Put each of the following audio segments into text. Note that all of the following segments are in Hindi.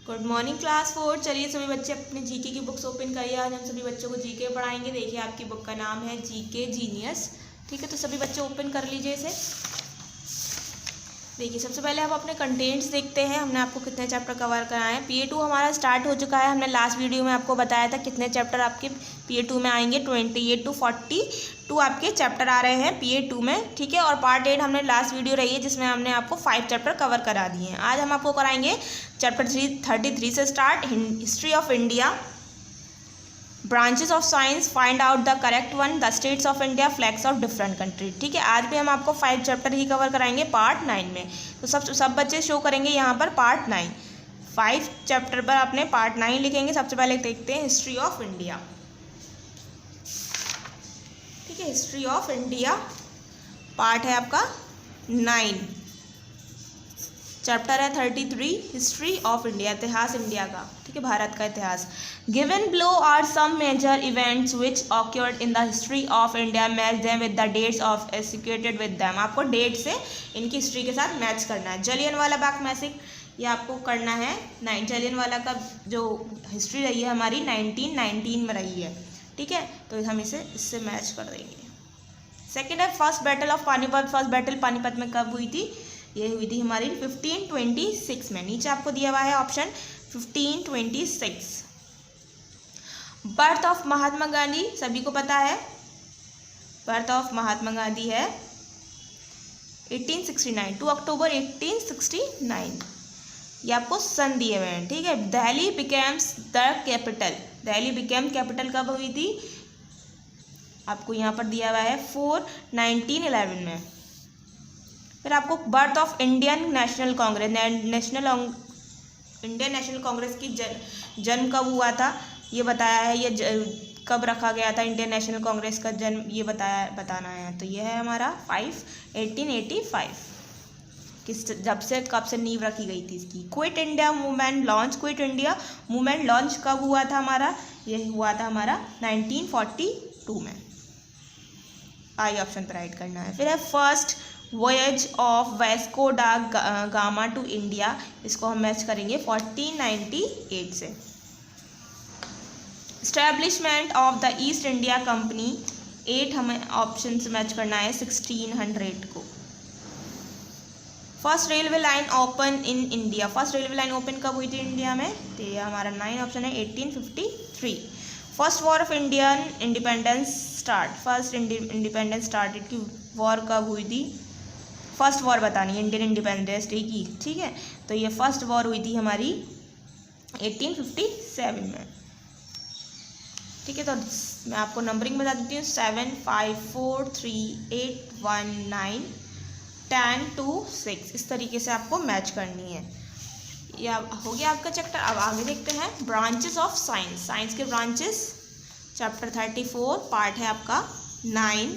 Good morning class 4। चलिए सभी बच्चे अपने जीके की बुक्स ओपन करिए। आज हम सभी बच्चों को जीके पढ़ाएंगे। देखिए आपकी बुक का नाम है जीके जीनियस। ठीक है, तो सभी बच्चे ओपन कर लीजिए इसे। देखिए सबसे पहले हम अपने कंटेंट्स देखते हैं। हमने आपको कितने चैप्टर कवर कराए हैं। PA2 हमारा स्टार्ट हो चुका है। हमने लास्ट वीडियो में आपको बताया था कितने चैप्टर आपके PA2 में आएंगे। 28 to 42 आपके चैप्टर आ रहे हैं PA2 में। ठीक है, और पार्ट 8 हमने लास्ट वीडियो रही है जिसमें हमने आपको 5 चैप्टर कवर करा दिए हैं। आज हम आपको कराएंगे चैप्टर 33 से start, history of India, branches of science, find out the correct one, the states of India, flags of different country. ठीक है, आज भी हम आपको 5 चैप्टर ही कवर कराएंगे पार्ट 9 में। तो सब बच्चे शो करेंगे यहाँ पर पार्ट 9। 5 चैप्टर पर अपने पार्ट 9 लिखेंगे। सबसे पहले देखते हैं हिस्ट्री ऑफ इंडिया। ठीक है, हिस्ट्री ऑफ इंडिया पार्ट है आपका 9, चैप्टर है 33, हिस्ट्री ऑफ इंडिया, इतिहास इंडिया का। ठीक है, भारत का इतिहास। Given below are some major events which occurred in the history of India, match them with the dates of associated with them. आपको डेट से इनकी हिस्ट्री के साथ मैच करना है। जलियनवाला बाग मैसेक्र ये आपको करना है। जलियनवाला का जो हिस्ट्री रही है हमारी 1919 में रही है। ठीक है, तो हम इससे मैच कर देंगे। सेकेंड है first battle of Panipat. First battle Panipat में कब हुई थी? ये हुई थी हमारी 1526 में। नीचे आपको दिया हुआ है option 1526। Birth of Mahatma Gandhi सभी को पता है। बर्थ ऑफ महात्मा गांधी है 1869, 2 अक्टूबर 1869। ये आपको सन दिए हुए हैं। ठीक है, Delhi becomes the capital. Delhi became capital कब हुई थी? आपको यहाँ पर दिया हुआ है 1911 में। फिर आपको birth of Indian national Congress, Indian national Congress की जन्म कब हुआ था ये बताया है। ये कब रखा गया था इंडियन नेशनल कांग्रेस का जन्म, ये बताना है। तो ये है हमारा 1885 किस कब से नींव रखी गई थी इसकी। Quit India movement launch. Quit India movement launch कब हुआ था हमारा? ये हुआ था हमारा 1942 में। आई ऑप्शन पर राइट करना है। फिर है फर्स्ट वॉयज ऑफ वास्को डा गामा टू इंडिया। इसको हम मैच करेंगे 1498 से। Establishment of the east India company 8 हमें ऑप्शन से मैच करना है 1600 को। First railway line open in India. First railway line open कब हुई थी इंडिया में? तो ये हमारा 9 ऑप्शन है 1853। First war of Indian independence start. First independence started की वॉर कब हुई थी? फर्स्ट वॉर बतानी है इंडियन इंडिपेंडेंस डे की। ठीक है, तो ये फर्स्ट वॉर हुई थी हमारी 1857 में। ठीक है, तो मैं आपको नंबरिंग बता देती हूँ 7 5 4 3 8 1 9 10 2 6। इस तरीके से आपको मैच करनी है। या हो गया आपका चैप्टर। अब आगे देखते हैं ब्रांचेस ऑफ साइंस। साइंस के ब्रांचेस चैप्टर 34 पार्ट है आपका 9।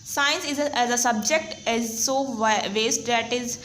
Science is as a subject is so vast that is.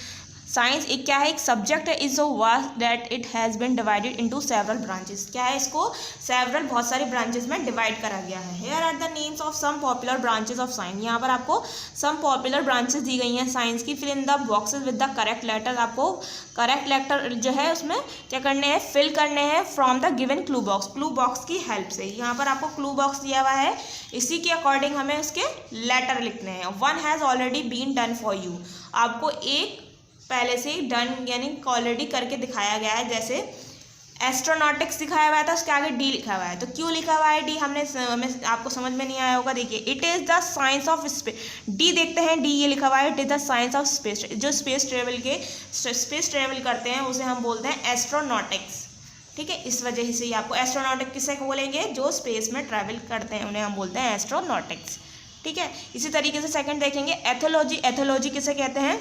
Science एक क्या है? एक सब्जेक्ट है। Is so vast that it has been divided into several branches. क्या है? इसको सेवरल बहुत सारे ब्रांचेस में डिवाइड करा गया है। Here are the names of some popular branches of science. यहाँ पर आपको सम पॉपुलर ब्रांचेस दी गई हैं साइंस की। Fill in the boxes with the correct letter. आपको करेक्ट लेटर जो है उसमें क्या करने हैं? फिल करने हैं from the given clue box. Clue box की हेल्प से। यहाँ पर आपको क्लू बॉक्स दिया हुआ है, इसी के अकॉर्डिंग हमें उसके लेटर लिखने हैं। One has already been done for you. आपको एक पहले से ही डन यानी ऑलरेडी करके दिखाया गया है। जैसे एस्ट्रोनॉटिक्स दिखाया हुआ था, उसके आगे डी लिखा हुआ है। तो क्यों लिखा हुआ है डी? हमें आपको समझ में नहीं आया होगा। देखिए it is the science of space. D देखते हैं, डी ये लिखा हुआ है it is the science of space. जो स्पेस ट्रेवल करते हैं उसे हम बोलते हैं एस्ट्रोनॉटिक्स। ठीक है, इस वजह से ही आपको एस्ट्रोनॉटिक किसे बोलेंगे? जो स्पेस में ट्रैवल करते हैं उन्हें हम बोलते हैं एस्ट्रोनॉटिक्स। ठीक है, इसी तरीके से सेकंड देखेंगे एथोलॉजी। एथोलॉजी किसे कहते हैं?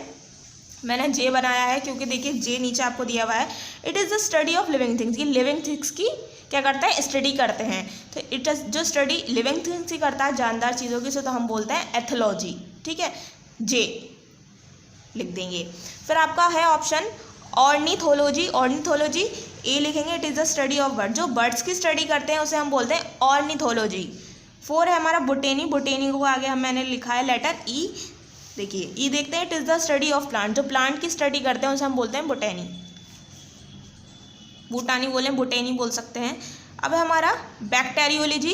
मैंने जे बनाया है क्योंकि देखिए जे नीचे आपको दिया हुआ है। It is the study of living things. ये लिविंग थिंग्स की क्या करता है? स्टडी करते हैं। तो इट इज़ जो स्टडी लिविंग थिंग्स की करता है, जानदार चीज़ों की, से तो हम बोलते हैं एथोलॉजी। ठीक है, जे लिख देंगे। फिर आपका है ऑप्शन ऑर्निथोलॉजी। ऑर्निथोलॉजी ए लिखेंगे, it is the study of bird. जो बर्ड्स की स्टडी करते हैं उसे हम बोलते हैं ऑर्निथोलॉजी। 4 है हमारा बोटेनी। बोटेनी को आगे मैंने लिखा है लेटर ई। देखिए ई देखते हैं, it is the study of plant. जो प्लांट की स्टडी करते हैं उसे हम बोलते हैं बोटेनी। बूटानी बोलें, बुटेनी बोल सकते हैं। अब है हमारा बैक्टीरियोलॉजी,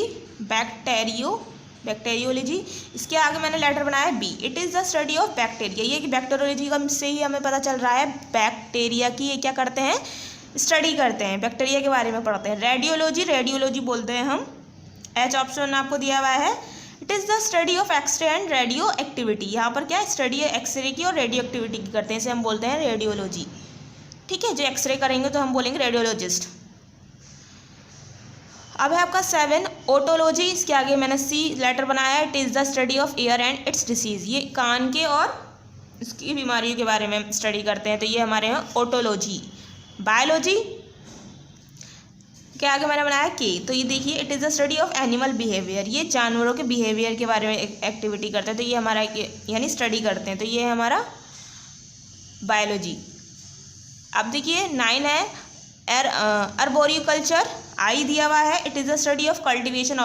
बैक्टीरियोलॉजी, इसके आगे मैंने लेटर बनाया B. It is the study of bacteria. ये कि बैक्टीरियोलॉजी का से ही हमें पता चल रहा है बैक्टीरिया की ये क्या करते हैं, स्टडी करते हैं, बैक्टीरिया के बारे में पढ़ते हैं। रेडियोलॉजी, रेडियोलॉजी बोलते हैं हम, एच ऑप्शन आपको दिया हुआ है। It is the study of X ray and radio activity. यहाँ पर क्या है, स्टडी एक्सरे की और रेडियो एक्टिविटी की करते हैं, इसे हम बोलते हैं रेडियोलॉजी। ठीक है, जो एक्सरे करेंगे तो हम बोलेंगे रेडियोलॉजिस्ट। अब है आपका 7 ओटोलॉजी, इसके आगे मैंने सी लेटर बनाया है। It is the study of year and it's disease. ये कान के और इसकी बीमारियों के बारे में स्टडी करते हैं, तो ये हमारे यहाँ ओटोलॉजी। बायोलॉजी के आगे मैंने बनाया के, तो ये देखिए it is the study of animal behaviour. ये जानवरों के बिहेवियर के बारे में एक्टिविटी करते हैं, तो ये हमारा यानी स्टडी करते हैं, तो ये है हमारा बायोलॉजी। अब देखिए 9 है अर्बोरिकल्चर, आई दिया हुआ है। It is the study of cultivation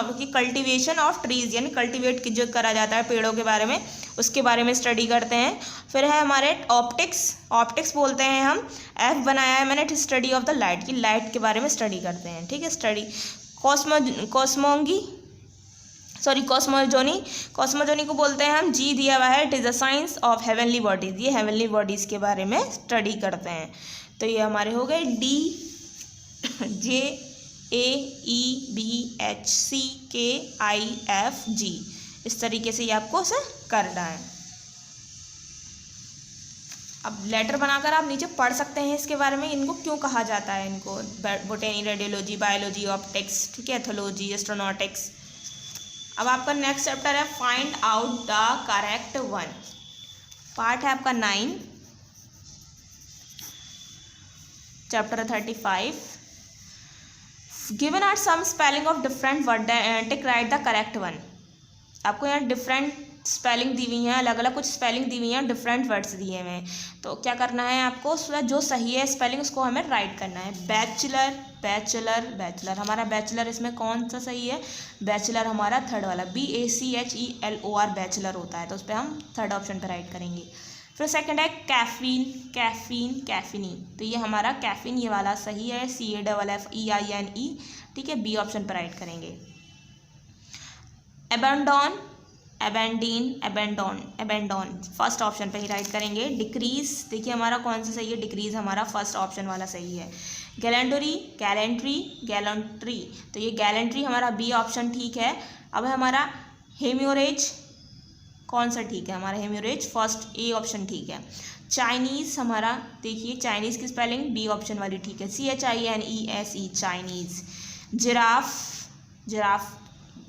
of trees, यानी कल्टीवेट जो करा जाता है पेड़ों के बारे में, उसके बारे में स्टडी करते हैं। फिर है हमारे ऑप्टिक्स बोलते हैं हम, एफ बनाया है मैंने। स्टडी ऑफ द लाइट, की लाइट के बारे में स्टडी करते हैं। ठीक है, स्टडी कॉस्मोजोनी को बोलते हैं हम, जी दिया हुआ है। It is the science of heavenly bodies, ये हेवनली बॉडीज़ के बारे में स्टडी करते हैं। तो ये हमारे हो गए डी, जे, ए, ई, बी, एच, सी, के, आई, एफ, जी। इस तरीके से ये आपको इसे करना है। अब लेटर बनाकर आप नीचे पढ़ सकते हैं इसके बारे में, इनको क्यों कहा जाता है, इनको बोटेनी, रेडियोलॉजी, बायोलॉजी, ऑप्टिक्स, ठीक है, एथोलॉजी, एस्ट्रोनॉटिक्स। अब आपका नेक्स्ट चैप्टर है find out the correct one. Part है आपका 9, chapter 35। Given are some spelling of different word, tick right the correct one. आपको यहाँ डिफरेंट स्पेलिंग दी हुई हैं, अलग अलग कुछ स्पेलिंग दी हुई हैं, डिफरेंट वर्ड्स दिए हुए हैं, तो क्या करना है आपको, उसमें जो सही है स्पेलिंग उसको हमें राइट करना है। बैचलर, हमारा बैचलर इसमें कौन सा सही है, बैचलर हमारा थर्ड वाला, BACHELOR बैचलर होता है, तो उस पर हम थर्ड ऑप्शन पर राइट करेंगे। फिर सेकंड है कैफीनी, तो ये हमारा कैफीन ये वाला सही है, CAFFEINE, ठीक है, बी ऑप्शन पर राइट करेंगे। एबेंडोन फर्स्ट ऑप्शन पे ही राइट करेंगे। डिक्रीज, देखिए हमारा कौन सा सही है, डिक्रीज हमारा फर्स्ट ऑप्शन वाला सही है। गैलेंट्री, तो ये गैलेंट्री हमारा बी ऑप्शन ठीक है। अब है हमारा हेम्योरेज, कौन सा ठीक है, हमारा हेम्योरेज फर्स्ट ए ऑप्शन ठीक है। चाइनीज़ हमारा देखिए चाइनीज़ की स्पेलिंग बी ऑप्शन वाली ठीक है, CHINESE चाइनीज़। जिराफ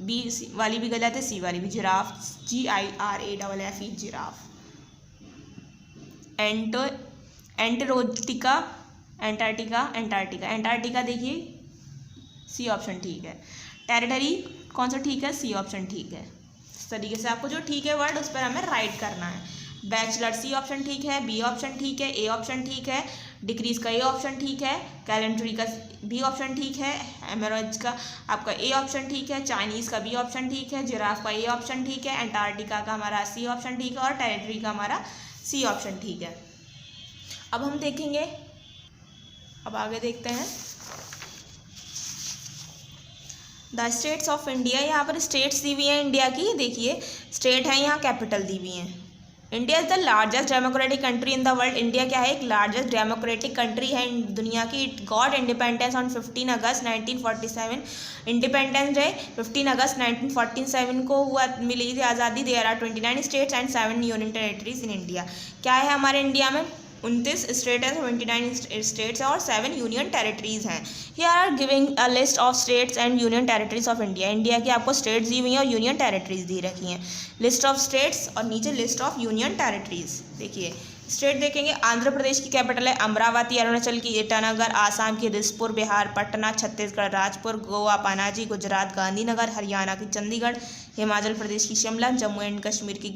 बी वाली भी गलत है, सी वाली भी, जिराफ GIRAFFE जिराफ। एंटार्क्टिका देखिए सी ऑप्शन ठीक है। टेरिटरी कौन सा ठीक है, सी ऑप्शन ठीक है। इस तरीके से आपको जो ठीक है वर्ड उस पर हमें राइट करना है। बैचलर सी ऑप्शन ठीक है, बी ऑप्शन ठीक है, ए ऑप्शन ठीक है, डिक्रीज का ए ऑप्शन ठीक है, कैलेंड्री का बी ऑप्शन ठीक है, एमरोज का आपका ए ऑप्शन ठीक है, चाइनीज़ का बी ऑप्शन ठीक है, जिराफ का ए ऑप्शन ठीक है, एंटार्क्टिका का हमारा सी ऑप्शन ठीक है और टेरिटरी का हमारा सी ऑप्शन ठीक है। अब हम देखेंगे, अब आगे देखते हैं द स्टेट्स ऑफ इंडिया। यहाँ पर स्टेट्स दी हुई हैं इंडिया की, देखिए स्टेट है, यहाँ कैपिटल दी हुई हैं। India is the largest democratic country in the world. India क्या है, एक लार्जेस्ट डेमोक्रेटिक कंट्री है दुनिया की। It got independence on 15 August 1947। Independence day 15 अगस्त 1947 को हुआ, मिली थी आज़ादी। There are 29 states and 7 union territories in India. क्या है हमारे इंडिया में, 29 स्टेट है, 29 स्टेट्स और 7 यूनियन टेरेटरीज हैं। Here are giving a list of states and union territories of India. India की आपको स्टेट्स दी हुई हैं और यूनियन टेरेटरीज दी रखी हैं। लिस्ट ऑफ स्टेट्स और नीचे लिस्ट ऑफ यूनियन टेरेटरीज। देखिए स्टेट देखेंगे, आंध्र प्रदेश की कैपिटल है अमरावती, अरुणाचल की ईटानगर, आसाम की दिसपुर, बिहार पटना, छत्तीसगढ़ राजपुर, गोवा पनाजी, गुजरात गांधीनगर, हरियाणा की चंडीगढ़, हिमाचल प्रदेश की शिमला, जम्मू एंड कश्मीर की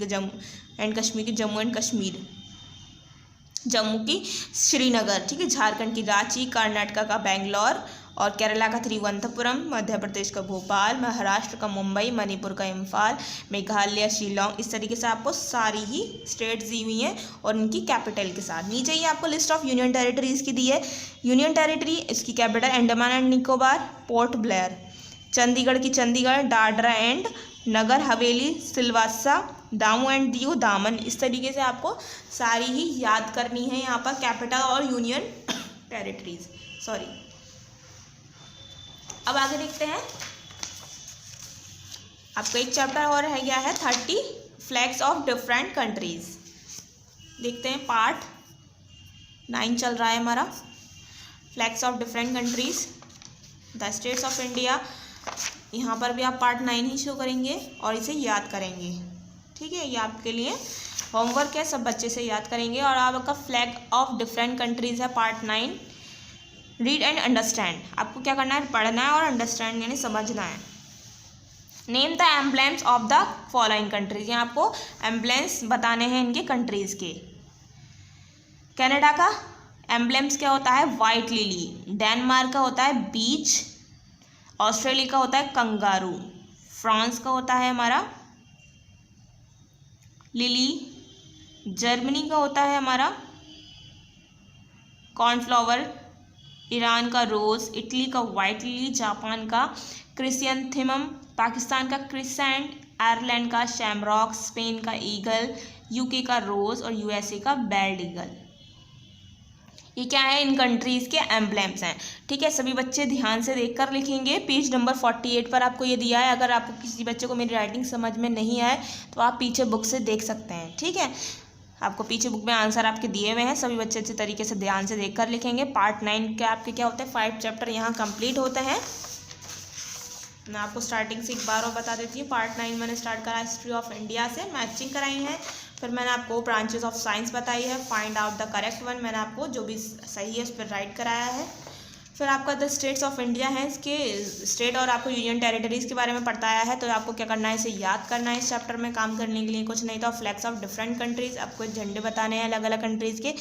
जम्मू की श्रीनगर, ठीक है, झारखंड की रांची, कर्नाटका का बेंगलोर और केरला का तिरुवनंतपुरम, मध्य प्रदेश का भोपाल, महाराष्ट्र का मुंबई, मणिपुर का इम्फाल, मेघालय शिलोंग। इस तरीके से आपको सारी ही स्टेट्स दी हुई हैं और इनकी कैपिटल के साथ। नीचे ही आपको लिस्ट ऑफ यूनियन टेरिटरीज़ की दी है। यूनियन टेरिटरी, इसकी capital Andaman and Nicobar, port Blair. Chandigarh की चंडीगढ़, दादरा एंड नगर हवेली, सिलवासा, दामू एंड दीव, दामन। इस तरीके से आपको सारी ही याद करनी है यहाँ पर कैपिटल और यूनियन टेरिटरीज। सॉरी, अब आगे देखते हैं। आपका एक चैप्टर और रह गया है 30 फ्लैग्स ऑफ डिफरेंट कंट्रीज। देखते हैं, पार्ट 9 चल रहा है हमारा, flags of different countries, the states of India. यहाँ पर भी आप पार्ट 9 ही शो करेंगे और इसे याद करेंगे। ठीक है, ये आपके लिए होमवर्क है, सब बच्चे से याद करेंगे। और आपका फ्लैग ऑफ डिफरेंट कंट्रीज है पार्ट 9। रीड एंड अंडरस्टैंड, आपको क्या करना है, पढ़ना है और अंडरस्टैंड यानी समझना है। Name the emblems of the following countries, यहाँ आपको एम्ब्लेम्स बताने हैं इनके कंट्रीज के। कनाडा का एम्ब्लेम्स क्या होता है, वाइट लिली। डेनमार्क का होता है बीच। ऑस्ट्रेलिया का होता है कंगारू। फ्रांस का होता है हमारा लिली। जर्मनी का होता है हमारा कॉर्नफ्लावर। ईरान का रोज़। इटली का वाइट लिली। जापान का क्रिसैंथेमम। पाकिस्तान का क्रिसेंट। आयरलैंड का शैमरॉक। स्पेन का ईगल। यूके का रोज़ और यूएसए का बेल्ड ईगल। ये क्या है, इन कंट्रीज़ के एम्ब्लेम्स हैं। ठीक है, सभी बच्चे ध्यान से देखकर लिखेंगे। पेज नंबर 48 पर आपको ये दिया है। अगर आपको किसी बच्चे को मेरी राइटिंग समझ में नहीं आए तो आप पीछे बुक से देख सकते हैं। ठीक है, आपको पीछे बुक में आंसर आपके दिए हुए हैं, सभी बच्चे अच्छे तरीके से ध्यान से देखकर लिखेंगे। पार्ट 9 के आपके क्या होते हैं, 5 चैप्टर यहाँ कंप्लीट होते हैं। मैं आपको स्टार्टिंग से एक बार और बता देती हूँ। पार्ट 9 मैंने स्टार्ट करा हिस्ट्री ऑफ इंडिया से, मैचिंग कराई है। फिर मैंने आपको ब्रांचेस ऑफ साइंस बताई है, find out the correct one, मैंने आपको जो भी सही है उस पर राइट कराया है। फिर आपका द स्टेट्स ऑफ इंडिया है, इसके स्टेट और आपको यूनियन टेरिटरीज़ के बारे में बताया है। तो आपको क्या करना है, इसे याद करना है इस चैप्टर में काम करने के लिए। कुछ नहीं तो फ्लैग्स ऑफ डिफरेंट कंट्रीज़, आपको झंडे बताने हैं अलग अलग कंट्रीज़ के,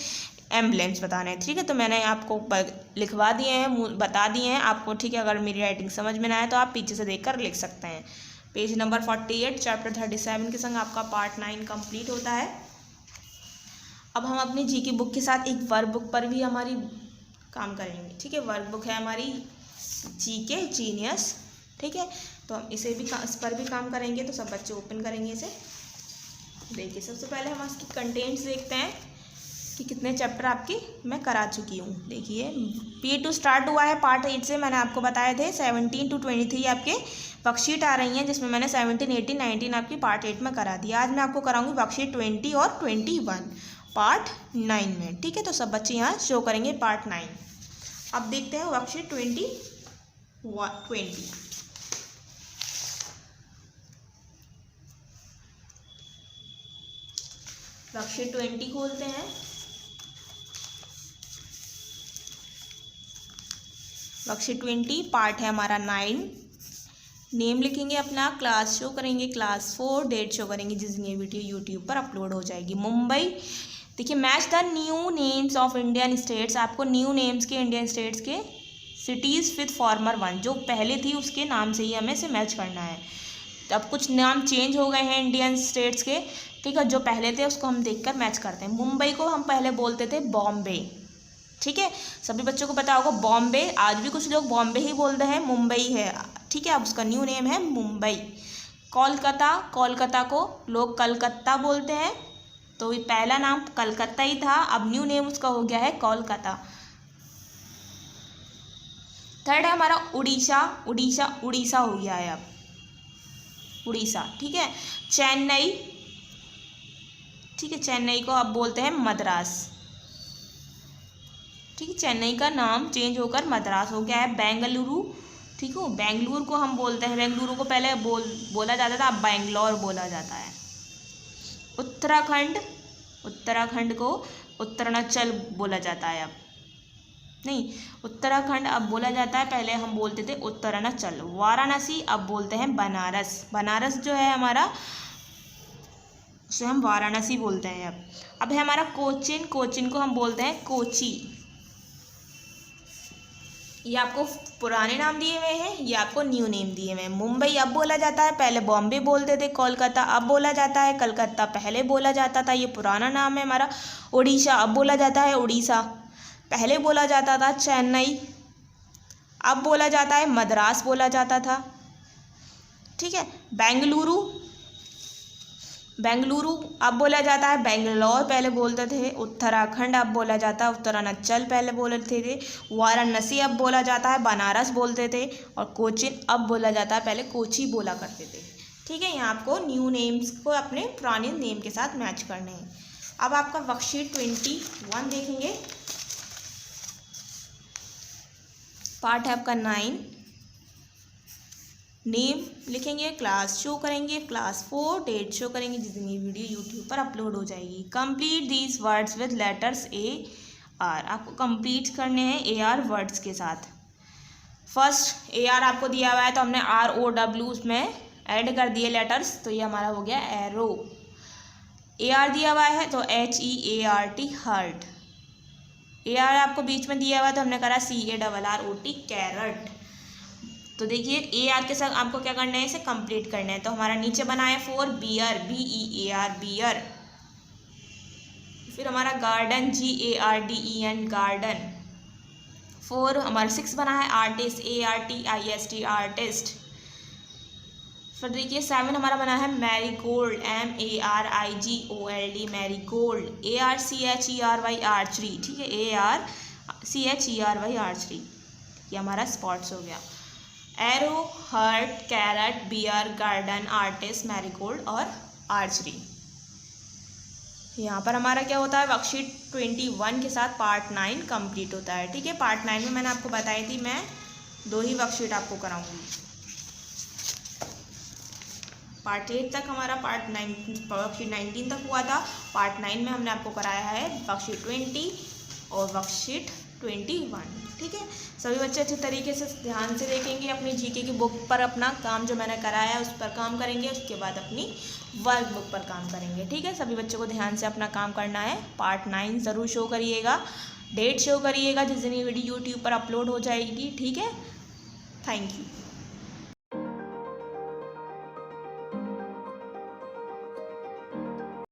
एम्ब्लेम्स बताने हैं। ठीक है, तो मैंने आपको लिखवा दिए हैं, बता दिए हैं आपको। ठीक है, अगर मेरी राइटिंग समझ में ना आए तो आप पीछे से देखकर लिख सकते हैं। पेज नंबर 48 चैप्टर 37 के संग आपका पार्ट 9 कंप्लीट होता है। अब हम अपनी जी की बुक के साथ एक वर्क बुक पर भी हमारी काम करेंगे। ठीक है, वर्क बुक है हमारी जी के जीनियस। ठीक है, तो हम इसे भी इस पर भी काम करेंगे। तो सब बच्चे ओपन करेंगे इसे। देखिए, सबसे पहले हम इसकी कंटेंट्स देखते हैं कि कितने चैप्टर आपकी मैं करा चुकी हूँ। देखिए, P2 स्टार्ट हुआ है पार्ट 8 से, मैंने आपको बताए थे 17 to 23 आपके वर्कशीट आ रही हैं, जिसमें मैंने 17, 18, 19 आपकी पार्ट 8 में करा दिया। आज मैं आपको कराऊंगी वर्कशीट 20 और 21 पार्ट 9 में। ठीक है, तो सब बच्चे यहाँ शो करेंगे पार्ट 9। अब देखते हैं वर्कशीट 20। वर्कशीट 20 खोलते हैं। वर्कशीट 20 पार्ट है हमारा 9। नेम लिखेंगे अपना, क्लास शो करेंगे क्लास 4, डेट शो करेंगे जिस दिन ये वीडियो यूट्यूब पर अपलोड हो जाएगी। मुंबई, देखिए, match the new names of Indian states, आपको न्यू नेम्स के इंडियन स्टेट्स के सिटीज़ विद फॉर्मर वन, जो पहले थी उसके नाम से ही हमें इसे मैच करना है। अब कुछ नाम चेंज हो गए हैं इंडियन स्टेट्स के। ठीक है, जो पहले थे उसको हम देखकर मैच करते हैं। मुंबई को हम पहले बोलते थे बॉम्बे। ठीक है, सभी बच्चों को पता होगा बॉम्बे, आज भी कुछ लोग बॉम्बे ही बोलते हैं, मुंबई है। ठीक है, अब उसका न्यू नेम है मुंबई। कोलकाता, कोलकाता को लोग कलकत्ता बोलते हैं, तो ये पहला नाम कलकत्ता ही था, अब न्यू नेम उसका हो गया है कोलकाता। थर्ड है हमारा उड़ीसा, उड़ीसा हो गया है अब उड़ीसा। ठीक है, चेन्नई, ठीक है, चेन्नई को अब बोलते हैं मद्रास। ठीक है, चेन्नई का नाम चेंज होकर मद्रास हो गया है। बेंगलुरु, ठीक है, बेंगलुरु को हम बोलते हैं, बेंगलुरु को पहले बोला जाता था, अब बेंगलोर बोला जाता है। उत्तराखंड, उत्तराखंड को उत्तरांचल बोला जाता है, अब नहीं, उत्तराखंड अब बोला जाता है, पहले हम बोलते थे उत्तरांचल। वाराणसी अब बोलते हैं बनारस, बनारस जो है हमारा उसे हम वाराणसी बोलते हैं। अब है हमारा कोचिन, कोचिन को हम बोलते हैं कोची। ये आपको पुराने नाम दिए हुए हैं, ये आपको न्यू नेम दिए हुए हैं। मुंबई अब बोला जाता है, पहले बॉम्बे बोलते थे। कोलकाता अब बोला जाता है, कलकत्ता पहले बोला जाता था, ये पुराना नाम है हमारा। उड़ीसा अब बोला जाता है, उड़ीसा पहले बोला जाता था। चेन्नई अब बोला जाता है, मद्रास बोला जाता था, ठीक है। बेंगलुरु अब बोला जाता है, बेंगलोर पहले बोलते थे। उत्तराखंड अब बोला जाता है, उत्तरांचल पहले बोलते थे। वाराणसी अब बोला जाता है, बनारस बोलते थे। और कोचीन अब बोला जाता है, पहले कोची बोला करते थे, ठीक है। यहाँ आपको न्यू नेम्स को अपने पुराने नेम के साथ मैच करने हैं। अब आपका वर्कशीट 21 देखेंगे। पार्ट है आपका 9। नेम लिखेंगे, क्लास शो करेंगे, क्लास 4, डेट शो करेंगे जिस दिन ये वीडियो यूट्यूब पर अपलोड हो जाएगी। Complete these words with letters AR, आपको कंप्लीट करने हैं AR वर्ड्स के साथ। फर्स्ट AR आपको दिया हुआ है तो हमने ROW उसमें ऐड कर दिए लेटर्स, तो ये हमारा हो गया एरो। AR दिया हुआ है तो HEART हर्ट। AR आपको बीच में दिया हुआ है तो हमने करा CARROT कैरट। तो देखिए AR के साथ आपको क्या करना है, इसे कंप्लीट करना है। तो हमारा नीचे बना है 4 बियर BEAR बियर। फिर हमारा गार्डन GARDEN गार्डन। 4 हमारा 6 बना है आर्टिस्ट ARTIST आर्टिस्ट। फिर देखिए 7 हमारा बना है marigold MARIGOLD marigold ARCHERY archery, ठीक है। ARCHERY आर्चरी, ये हमारा स्पॉट्स हो गया। Arrow, heart, carrot, bear, garden, artist, marigold और आर्चरी। यहाँ पर हमारा क्या होता है, वर्कशीट 21 के साथ पार्ट 9 कंप्लीट होता है, ठीक है। पार्ट 9 में मैंने आपको बताई थी मैं 2 ही वर्कशीट आपको कराऊंगी। पार्ट 8 तक हमारा वर्कशीट 19 तक हुआ था। पार्ट 9 में हमने आपको कराया है वर्कशीट 20 और वर्कशीट 21, ठीक है। सभी बच्चे अच्छे तरीके से ध्यान से देखेंगे, अपनी GK की बुक पर अपना काम जो मैंने कराया है उस पर काम करेंगे, उसके बाद अपनी वर्क बुक पर काम करेंगे, ठीक है। सभी बच्चों को ध्यान से अपना काम करना है। पार्ट 9 ज़रूर शो करिएगा, डेट शो करिएगा जिस दिन ये वीडियो यूट्यूब पर अपलोड हो जाएगी, ठीक है। Thank you.